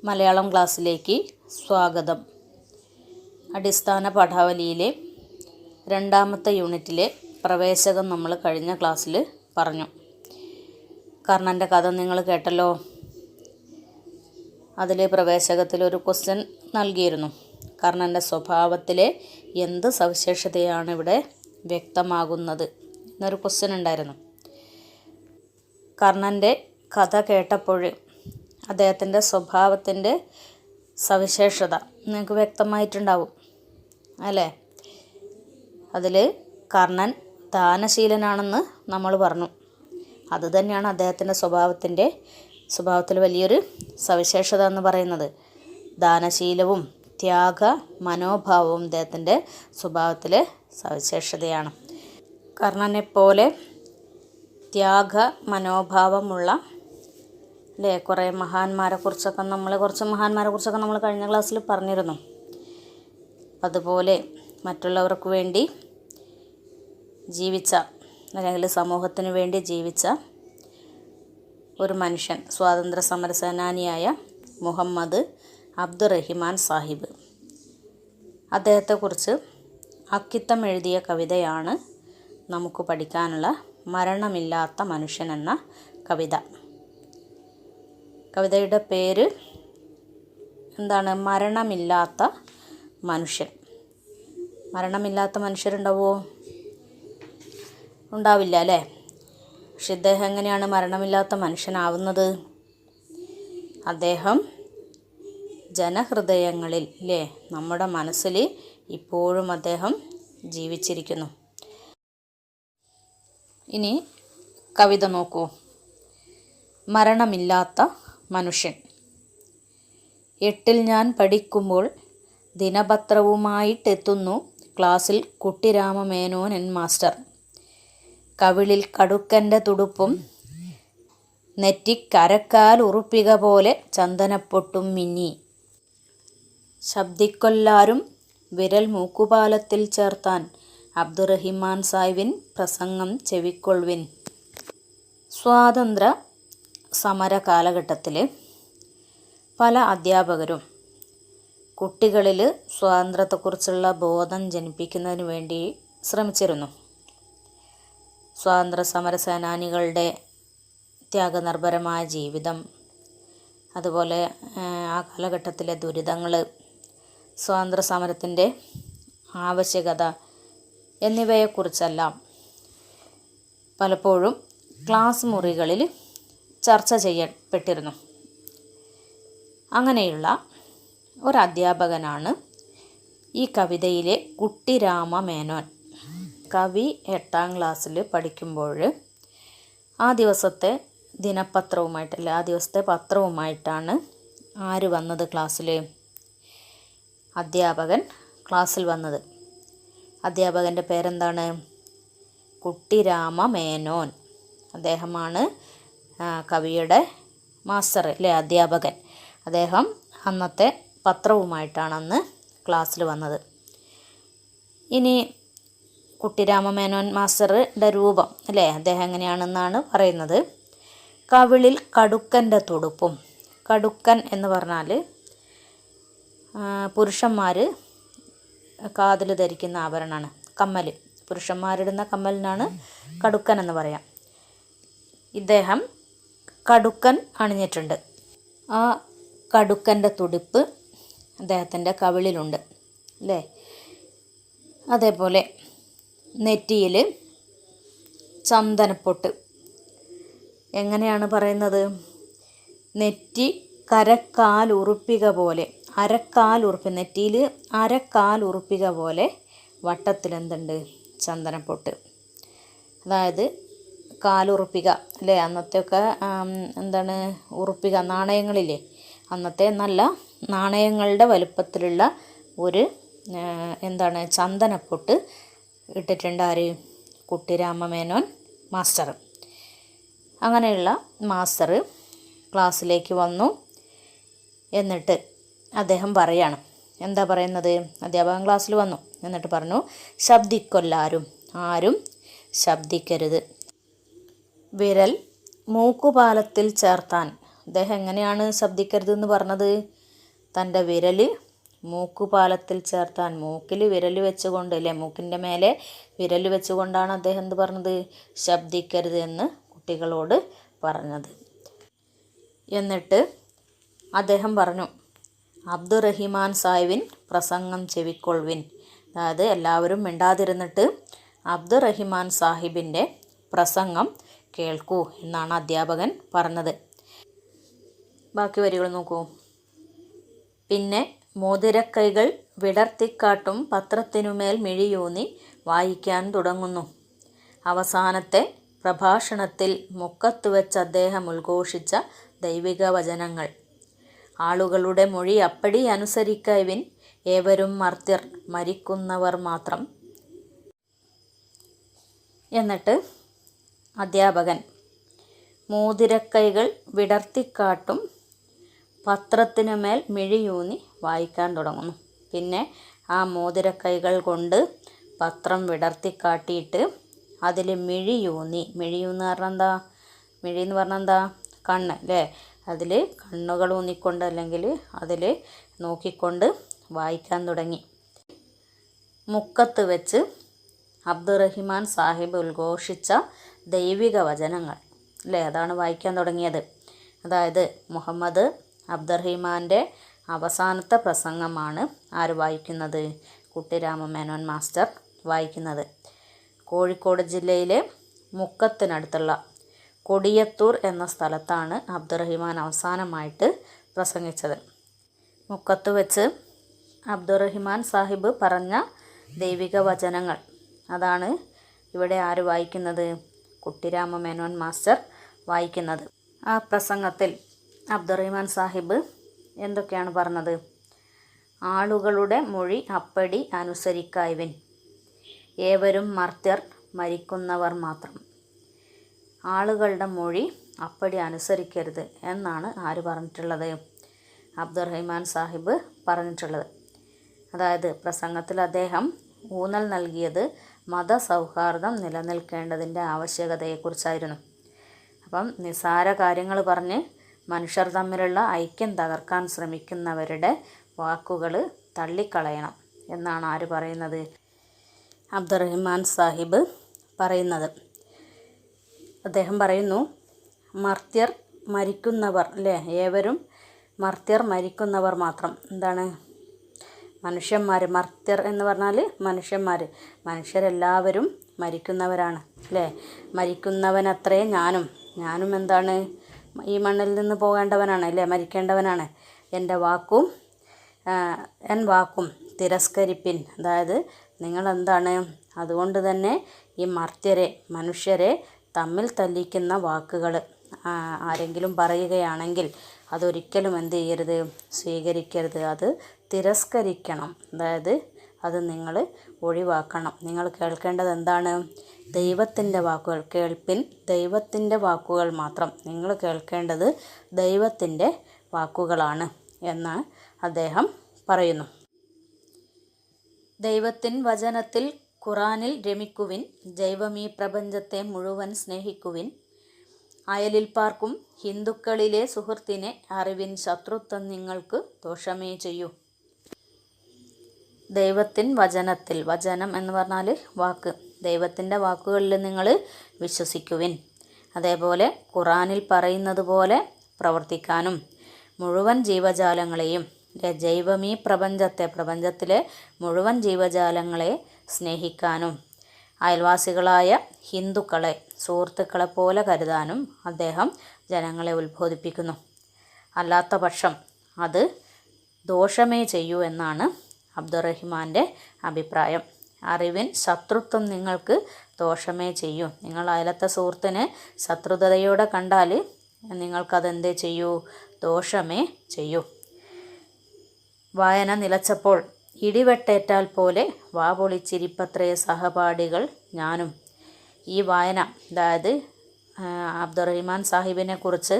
മലയാളം ക്ലാസ്സിലേക്ക് സ്വാഗതം. അടിസ്ഥാന പാഠാവലിയിലെ രണ്ടാമത്തെ യൂണിറ്റിലെ പ്രവേശകം നമ്മൾ കഴിഞ്ഞ ക്ലാസ്സിൽ പറഞ്ഞു. കർണൻ്റെ കഥ നിങ്ങൾ കേട്ടല്ലോ. അതിൽ പ്രവേശകത്തിലൊരു ക്വസ്റ്റ്യൻ നൽകിയിരുന്നു. കർണൻ്റെ സ്വഭാവത്തിലെ എന്ത് സവിശേഷതയാണ് ഇവിടെ വ്യക്തമാകുന്നത് എന്നൊരു ക്വസ്റ്റ്യൻ ഉണ്ടായിരുന്നു. കർണൻ്റെ കഥ കേട്ടപ്പോൾ അദ്ദേഹത്തിൻ്റെ സ്വഭാവത്തിൻ്റെ സവിശേഷത നിങ്ങൾക്ക് വ്യക്തമായിട്ടുണ്ടാവും അല്ലേ? അതിൽ കർണൻ ദാനശീലനാണെന്ന് നമ്മൾ പറഞ്ഞു. അതുതന്നെയാണ് അദ്ദേഹത്തിൻ്റെ സ്വഭാവത്തിൽ വലിയൊരു സവിശേഷത എന്ന് പറയുന്നത്. ദാനശീലവും ത്യാഗ മനോഭാവവും അദ്ദേഹത്തിൻ്റെ സ്വഭാവത്തിലെ സവിശേഷതയാണ്. കർണനെപ്പോലെ ത്യാഗ മനോഭാവമുള്ള കുറച്ച് മഹാന്മാരെ കുറിച്ചൊക്കെ നമ്മൾ കഴിഞ്ഞ ക്ലാസ്സിൽ പറഞ്ഞിരുന്നു. അതുപോലെ മറ്റുള്ളവർക്ക് വേണ്ടി ജീവിച്ച അല്ലെങ്കിൽ സമൂഹത്തിന് വേണ്ടി ജീവിച്ച ഒരു മനുഷ്യൻ, സ്വാതന്ത്ര്യ സമര സേനാനിയായ മുഹമ്മദ് അബ്ദുറഹിമാൻ സാഹിബ്. അദ്ദേഹത്തെക്കുറിച്ച് അക്കിത്തം എഴുതിയ കവിതയാണ് നമുക്ക് പഠിക്കാനുള്ള മരണമില്ലാത്ത മനുഷ്യൻ എന്ന കവിത. കവിതയുടെ പേര് എന്താണ്? മരണമില്ലാത്ത മനുഷ്യൻ. മരണമില്ലാത്ത മനുഷ്യരുണ്ടാവുമോ? ഉണ്ടാവില്ല അല്ലേ? പക്ഷെ ഇദ്ദേഹം എങ്ങനെയാണ് മരണമില്ലാത്ത മനുഷ്യനാവുന്നത്? അദ്ദേഹം ജനഹൃദയങ്ങളിൽ നമ്മുടെ മനസ്സിൽ ഇപ്പോഴും അദ്ദേഹം ജീവിച്ചിരിക്കുന്നു. ഇനി കവിത നോക്കൂ. മരണമില്ലാത്ത മനുഷ്യൻ. 8ൽ ഞാൻ പഠിക്കുമ്പോൾ ദിനപത്രവുമായിട്ടെത്തുന്നു ക്ലാസ്സിൽ കുട്ടിരാമമേനോൻ എൻ മാസ്റ്റർ. കവിളിൽ കടുക്കൻ്റെ തുടുപ്പും നെറ്റിക്കരക്കാൽ ഉറുപ്പിക പോലെ ചന്ദനപ്പൊട്ടും മിന്നി. ശബ്ദിക്കൊല്ലാരും വിരൽ മൂക്കുപാലത്തിൽ ചേർത്താൻ അബ്ദുറഹിമാൻ സാഹിബിൻ പ്രസംഗം ചെവിക്കൊള്ളുവിൻ. സ്വാതന്ത്ര്യ സമര കാലഘട്ടത്തിൽ പല അധ്യാപകരും കുട്ടികളിൽ സ്വാതന്ത്ര്യത്തെക്കുറിച്ചുള്ള ബോധം ജനിപ്പിക്കുന്നതിന് വേണ്ടി ശ്രമിച്ചിരുന്നു. സ്വാതന്ത്ര്യ സമര സേനാനികളുടെ ത്യാഗനിർഭരമായ ജീവിതം, അതുപോലെ ആ കാലഘട്ടത്തിലെ ദുരിതങ്ങൾ, സ്വാതന്ത്ര്യ സമരത്തിൻ്റെ ആവശ്യകത എന്നിവയെക്കുറിച്ചെല്ലാം പലപ്പോഴും ക്ലാസ് മുറികളിൽ ചർച്ച ചെയ്യപ്പെട്ടിരുന്നു. അങ്ങനെയുള്ള ഒരധ്യാപകനാണ് ഈ കവിതയിലെ കുട്ടിരാമമേനോൻ. കവി 8ാം ക്ലാസ്സിൽ പഠിക്കുമ്പോൾ ആ ദിവസത്തെ ആ ദിവസത്തെ പത്രവുമായിട്ടാണ് ആര് വന്നത് ക്ലാസ്സിൽ? അധ്യാപകൻ ക്ലാസ്സിൽ വന്നത്. അധ്യാപകൻ്റെ പേരെന്താണ്? കുട്ടിരാമമേനോൻ. അദ്ദേഹമാണ് കവിയുടെ മാസ്റ്റർ അധ്യാപകൻ. അദ്ദേഹം അന്നത്തെ പത്രവുമായിട്ടാണ് അന്ന് ക്ലാസ്സിൽ വന്നത്. ഇനി കുട്ടിരാമമേനോൻ മാസ്റ്ററുടെ രൂപം അദ്ദേഹം എങ്ങനെയാണെന്നാണ് പറയുന്നത്. കവിളിൽ കടുക്കൻ്റെ തുടുപ്പും. കടുക്കൻ എന്ന് പറഞ്ഞാൽ പുരുഷന്മാർ കാതിൽ ധരിക്കുന്ന ആഭരണമാണ്, കമ്മൽ. പുരുഷന്മാരിടുന്ന കമ്മലിനാണ് കടുക്കൻ എന്ന് പറയാം. ഇദ്ദേഹം കടുക്കൻ അണിഞ്ഞിട്ടുണ്ട്. ആ കടുക്കൻ്റെ തുടിപ്പ് അദ്ദേഹത്തിൻ്റെ കവിളിലുണ്ട് അതേപോലെ നെറ്റിയിൽ ചന്ദനപ്പൊട്ട്. എങ്ങനെയാണ് പറയുന്നത്? നെറ്റി കരക്കാൽ ഉറുപ്പിക പോലെ, നെറ്റിയിൽ അരക്കാൽ ഉറുപ്പിക പോലെ വട്ടത്തിൽ എന്തുണ്ട്? ചന്ദനപ്പൊട്ട്. അതായത് കാലുറുപ്പിക അന്നത്തെയൊക്കെ ഉറുപ്പിക നാണയങ്ങളില്ലേ, അന്നത്തെ നല്ല നാണയങ്ങളുടെ വലുപ്പത്തിലുള്ള ഒരു ചന്ദനപ്പൊട്ട് ഇട്ടിട്ടുണ്ട് ആര്? കുട്ടിരാമമേനോൻ മാസ്റ്റർ. അങ്ങനെയുള്ള മാസ്റ്റർ ക്ലാസ്സിലേക്ക് വന്നു. എന്നിട്ട് അദ്ദേഹം പറയാണ്, എന്താ പറയുന്നത്? അധ്യാപകൻ ക്ലാസ്സിൽ വന്നു. എന്നിട്ട് പറഞ്ഞു, ശബ്ദിക്കൊല്ലാരും, ആരും ശബ്ദിക്കരുത്. വിരൽ മൂക്കുപാലത്തിൽ ചേർത്താൻ അദ്ദേഹം എങ്ങനെയാണ് ശബ്ദിക്കരുതെന്ന് പറഞ്ഞത്? തൻ്റെ വിരൽ മൂക്കുപാലത്തിൽ ചേർത്താൻ, മൂക്കിൽ വിരൽ വെച്ചുകൊണ്ട് അല്ലേ, മൂക്കിൻ്റെ മേലെ വിരൽ വെച്ചുകൊണ്ടാണ് അദ്ദേഹം എന്ത് പറഞ്ഞത്? ശബ്ദിക്കരുത് എന്ന് കുട്ടികളോട് പറഞ്ഞത്. എന്നിട്ട് അദ്ദേഹം പറഞ്ഞു, അബ്ദുറഹിമാൻ സാഹിബിൻ പ്രസംഗം ചെവിക്കൊള്ളുവിൻ. അതായത് എല്ലാവരും മിണ്ടാതിരുന്നിട്ട് അബ്ദുറഹിമാൻ സാഹിബിൻ്റെ പ്രസംഗം കേൾക്കൂ എന്നാണ് അധ്യാപകൻ പറഞ്ഞത്. ബാക്കി വരികൾ നോക്കൂ. പിന്നെ മോതിരക്കൈകൾ വിടർത്തിക്കാട്ടും പത്രത്തിനുമേൽ മിഴിയൂന്നി വായിക്കാൻ തുടങ്ങുന്നു. അവസാനത്തെ പ്രഭാഷണത്തിൽ മുക്കത്ത് വെച്ച് അദ്ദേഹം ഉദ്ഘോഷിച്ച ദൈവിക വചനങ്ങൾ. ആളുകളുടെ മൊഴി അപ്പടി അനുസരിക്കവിൻ, ഏവരും മർത്യർ, മരിക്കുന്നവർ മാത്രം. എന്നിട്ട് അധ്യാപകൻ മോതിരക്കൈകൾ വിടർത്തിക്കാട്ടും പത്രത്തിനുമേൽ മിഴിയൂന്നി വായിക്കാൻ തുടങ്ങുന്നു. പിന്നെ ആ മോതിരക്കൈകൾ കൊണ്ട് പത്രം വിടർത്തിക്കാട്ടിയിട്ട് അതിൽ മിഴിയൂന്നി, മിഴിയൂന്ന് പറഞ്ഞാൽ എന്താ? മിഴി എന്ന് പറഞ്ഞാൽ എന്താ? കണ്ണ് അല്ലേ? അതിൽ കണ്ണുകൾ ഊന്നിക്കൊണ്ട് അല്ലെങ്കിൽ അതിൽ നോക്കിക്കൊണ്ട് വായിക്കാൻ തുടങ്ങി. മുക്കത്ത് വെച്ച് അബ്ദുറഹിമാൻ സാഹിബ് ഉദ്ഘോഷിച്ച ദൈവിക വചനങ്ങൾ അല്ലേ, അതാണ് വായിക്കാൻ തുടങ്ങിയത്. അതായത് മുഹമ്മദ് അബ്ദുറഹിമാൻ്റെ അവസാനത്തെ പ്രസംഗമാണ് ആര് വായിക്കുന്നത്? കുട്ടിരാമമേനോൻ മാസ്റ്റർ വായിക്കുന്നത്. കോഴിക്കോട് ജില്ലയിലെ മുക്കത്തിനടുത്തുള്ള കൊടിയത്തൂർ എന്ന സ്ഥലത്താണ് അബ്ദുറഹിമാൻ അവസാനമായിട്ട് പ്രസംഗിച്ചത്. മുക്കത്ത് വെച്ച് അബ്ദുറഹിമാൻ സാഹിബ് പറഞ്ഞ ദൈവിക വചനങ്ങൾ, അതാണ് ഇവിടെ ആര് വായിക്കുന്നത്? കുട്ടിരാമമേനോൻ മാസ്റ്റർ വായിക്കുന്നത്. ആ പ്രസംഗത്തിൽ അബ്ദുറഹിമാൻ സാഹിബ് എന്തൊക്കെയാണ് പറഞ്ഞത്? ആളുകളുടെ മൊഴി അപ്പടി അനുസരിക്കായവൻ, ഏവരും മർത്യർ, മരിക്കുന്നവർ മാത്രം. ആളുകളുടെ മൊഴി അപ്പടി അനുസരിക്കരുത് എന്നാണ് ആര് പറഞ്ഞിട്ടുള്ളത്? അബ്ദുറഹിമാൻ സാഹിബ് പറഞ്ഞിട്ടുള്ളത്. അതായത് പ്രസംഗത്തിൽ അദ്ദേഹം ഊന്നൽ നൽകിയത് മതസൗഹാർദ്ദം നിലനിൽക്കേണ്ടതിൻ്റെ ആവശ്യകതയെക്കുറിച്ചായിരുന്നു. അപ്പം നിസാര കാര്യങ്ങൾ പറഞ്ഞ് മനുഷ്യർ തമ്മിലുള്ള ഐക്യം തകർക്കാൻ ശ്രമിക്കുന്നവരുടെ വാക്കുകൾ തള്ളിക്കളയണം എന്നാണ് ആര് പറയുന്നത്? അബ്ദുറഹിമാൻ സാഹിബ് പറയുന്നത്. അദ്ദേഹം പറയുന്നു, മർത്യർ, മരിക്കുന്നവർ അല്ലേ, ഏവരും മർത്യർ, മരിക്കുന്നവർ മാത്രം. എന്താണ്? മനുഷ്യന്മാർ. മർത്യർ എന്ന് പറഞ്ഞാൽ മനുഷ്യന്മാർ. മനുഷ്യരെല്ലാവരും മരിക്കുന്നവരാണ് അല്ലേ? മരിക്കുന്നവനത്രേ ഞാനും എന്താണ്? ഈ മണ്ണിൽ നിന്ന് പോകേണ്ടവനാണ് അല്ലേ, മരിക്കേണ്ടവനാണ്. എൻ വാക്കും തിരസ്കരിപ്പിൻ. അതായത് നിങ്ങളെന്താണ്? അതുകൊണ്ട് തന്നെ ഈ മനുഷ്യരെ തമ്മിൽ തല്ലിക്കുന്ന വാക്കുകൾ ആരെങ്കിലും പറയുകയാണെങ്കിൽ അതൊരിക്കലും എന്ത് ചെയ്യരുത്? സ്വീകരിക്കരുത്. അത് തിരസ്കരിക്കണം. അതായത് അത് നിങ്ങൾ ഒഴിവാക്കണം. നിങ്ങൾ കേൾക്കേണ്ടത് എന്താണ്? ദൈവത്തിൻ്റെ വാക്കുകൾ കേൾപ്പിൻ, ദൈവത്തിൻ്റെ വാക്കുകൾ മാത്രം. നിങ്ങൾ കേൾക്കേണ്ടത് ദൈവത്തിൻ്റെ വാക്കുകളാണ് എന്ന് അദ്ദേഹം പറയുന്നു. ദൈവത്തിൻ വചനത്തിൽ ഖുറാനിൽ രമിക്കുവിൻ, ജൈവമീ പ്രപഞ്ചത്തെ മുഴുവൻ സ്നേഹിക്കുവിൻ. അയലിൽ പാർക്കും ഹിന്ദുക്കളിലെ സുഹൃത്തിനെ അറിവിൻ, ശത്രുത്വം നിങ്ങൾക്ക് ദോഷമേ ചെയ്യൂ. ദൈവത്തിൻ വചനത്തിൽ, വചനം എന്ന് പറഞ്ഞാൽ വാക്ക്, ദൈവത്തിൻ്റെ വാക്കുകളിൽ നിങ്ങൾ വിശ്വസിക്കുവിൻ. അതേപോലെ ഖുറാനിൽ പറയുന്നത് പോലെ പ്രവർത്തിക്കാനും മുഴുവൻ ജീവജാലങ്ങളെയും ജൈവമീ പ്രപഞ്ചത്തിലെ മുഴുവൻ ജീവജാലങ്ങളെ സ്നേഹിക്കാനും അയൽവാസികളായ ഹിന്ദുക്കളെ സുഹൃത്തുക്കളെ പോലെ കരുതാനും അദ്ദേഹം ജനങ്ങളെ ഉത്ബോധിപ്പിക്കുന്നു. അല്ലാത്ത പക്ഷം അത് ദോഷമേ ചെയ്യൂ എന്നാണ് അബ്ദുറഹിമാൻ്റെ അഭിപ്രായം. അറിവിൻ, ശത്രുത്വം നിങ്ങൾക്ക് ദോഷമേ ചെയ്യൂ. നിങ്ങൾ അയലത്തെ സുഹൃത്തിനെ ശത്രുതയോടെ കണ്ടാൽ നിങ്ങൾക്കതെന്തേ ചെയ്യൂ? ദോഷമേ ചെയ്യൂ. വായന നിലച്ചപ്പോൾ ഇടിവെട്ടേറ്റാൽ പോലെ വാ പൊളിച്ചിരിപ്പത്രേ സഹപാഠികൾ ഞാനും. ഈ വായന, അതായത് അബ്ദുറഹിമാൻ സാഹിബിനെ കുറിച്ച്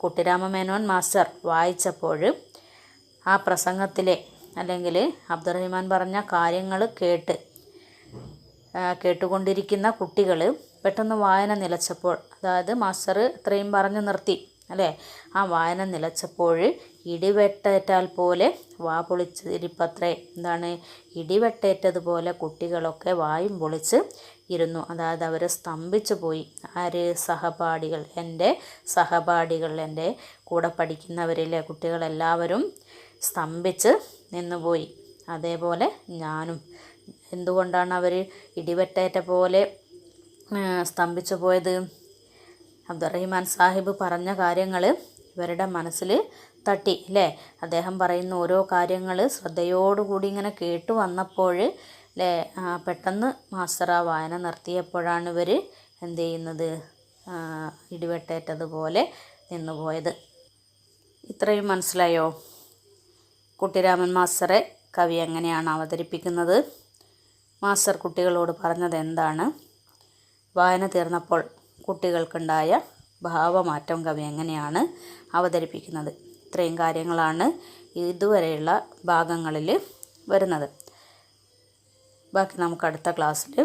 കുട്ടിരാമമേനോൻ മാസ്റ്റർ വായിച്ചപ്പോൾ ആ പ്രസംഗത്തിലെ അല്ലെങ്കിൽ അബ്ദുറഹിമാൻ പറഞ്ഞ കാര്യങ്ങൾ കേട്ടുകൊണ്ടിരിക്കുന്ന കുട്ടികൾ പെട്ടെന്ന് വായന നിലച്ചപ്പോൾ, അതായത് മാസ്റ്റർ ഇത്രയും പറഞ്ഞു നിർത്തി അല്ലേ? ആ വായന നിലച്ചപ്പോൾ ഇടിവെട്ടേറ്റാൽ പോലെ വാ പൊളിച്ചിരിപ്പത്രേ. എന്താണ്? ഇടിവെട്ടേറ്റതുപോലെ കുട്ടികളൊക്കെ വായും പൊളിച്ച് ഇരുന്നു. അതായത് അവർ സ്തംഭിച്ചു പോയി. ആര്? സഹപാഠികൾ, എൻ്റെ സഹപാഠികൾ, എൻ്റെ കൂടെ പഠിക്കുന്നവരിലെ കുട്ടികളെല്ലാവരും സ്തംഭിച്ച് നിന്നുപോയി. അതേപോലെ ഞാനും. എന്തുകൊണ്ടാണ് അവർ ഇടിവെട്ടേറ്റ പോലെ സ്തംഭിച്ചു പോയത്? അബ്ദുറഹിമാൻ സാഹിബ് പറഞ്ഞ കാര്യങ്ങൾ ഇവരുടെ മനസ്സിൽ തട്ടി, അല്ലേ? അദ്ദേഹം പറയുന്ന ഓരോ കാര്യങ്ങൾ ശ്രദ്ധയോടുകൂടി ഇങ്ങനെ കേട്ടു വന്നപ്പോൾ, അല്ലേ, പെട്ടെന്ന് മാസ്റ്റർ ആ വായന നിർത്തിയപ്പോഴാണ് ഇവർ എന്ത് ചെയ്യുന്നത്? ഇടിവെട്ടേറ്റതുപോലെ നിന്നുപോയത്. ഇത്രയും മനസ്സിലായോ? കുട്ടിരാമൻ മാസ്റ്ററെ കവി എങ്ങനെയാണ് അവതരിപ്പിക്കുന്നത്? മാസ്റ്റർ കുട്ടികളോട് പറഞ്ഞത് എന്താണ്? വായന തീർന്നപ്പോൾ കുട്ടികൾക്കുണ്ടായ ഭാവമാറ്റം കവി എങ്ങനെയാണ് അവതരിപ്പിക്കുന്നത്? ഇത്രയും കാര്യങ്ങളാണ് ഇതുവരെയുള്ള ഭാഗങ്ങളിൽ വരുന്നത്. ബാക്കി നമുക്ക് അടുത്ത ക്ലാസ്സിൽ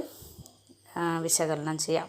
വിശകലനം ചെയ്യാം.